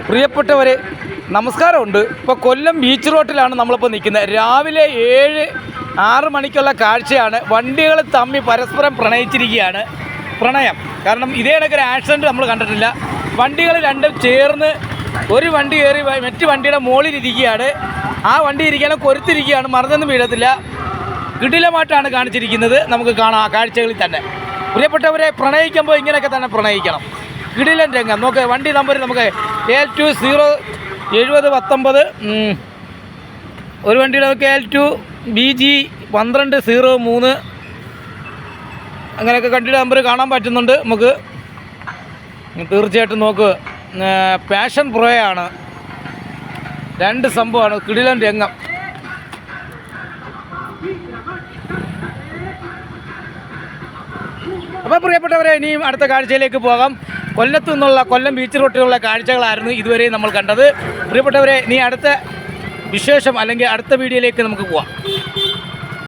പ്രിയപ്പെട്ടവരെ നമസ്കാരമുണ്ട്. ഇപ്പോൾ കൊല്ലം ബീച്ച് റോഡിലാണ് നമ്മളിപ്പോൾ നിൽക്കുന്നത്. രാവിലെ 7-6 മണിക്കുള്ള കാഴ്ചയാണ്. വണ്ടികൾ തമ്മിൽ പരസ്പരം പ്രണയിച്ചിരിക്കുകയാണ്. പ്രണയം കാരണം ഇതേ കണക്കൊരു ആക്സിഡൻറ്റ് നമ്മൾ കണ്ടിട്ടില്ല. വണ്ടികൾ രണ്ടും ചേർന്ന് ഒരു വണ്ടി കയറി മറ്റു വണ്ടിയുടെ മുകളിലിരിക്കുകയാണ്. ആ വണ്ടി ഇരിക്കാനും കൊരുത്തിരിക്കുകയാണ്, മറിഞ്ഞൊന്നും വീഴത്തില്ല. കിടിലമായിട്ടാണ് കാണിച്ചിരിക്കുന്നത്. നമുക്ക് കാണാം ആ കാഴ്ചകളിൽ തന്നെ. പ്രിയപ്പെട്ടവരെ, പ്രണയിക്കുമ്പോൾ ഇങ്ങനെയൊക്കെ തന്നെ പ്രണയിക്കണം. കിടിലൻ രംഗം. നോക്ക്, വണ്ടി നമ്പർ നമുക്ക് AL2 07019. ഒരു വണ്ടിയുടെ നമുക്ക് AL2 BG 1203. അങ്ങനെയൊക്കെ വണ്ടിയുടെ നമ്പർ കാണാൻ പറ്റുന്നുണ്ട് നമുക്ക്. തീർച്ചയായിട്ടും നോക്ക്, പാഷൻ പ്രോയാണ്. 2 സംഭവമാണ്. കിടിലൻ രംഗം. അപ്പോൾ പ്രിയപ്പെട്ടവരെ, ഇനിയും അടുത്ത കാഴ്ചയിലേക്ക് പോകാം. കൊല്ലത്തു നിന്നുള്ള കൊല്ലം ബീച്ച് റോഡിലുള്ള കാഴ്ചകളായിരുന്നു ഇതുവരെ നമ്മൾ കണ്ടത്. പ്രിയപ്പെട്ടവരെ, ഇനി അടുത്ത വിശേഷം അല്ലെങ്കിൽ അടുത്ത വീഡിയോയിലേക്ക് നമുക്ക് പോവാം.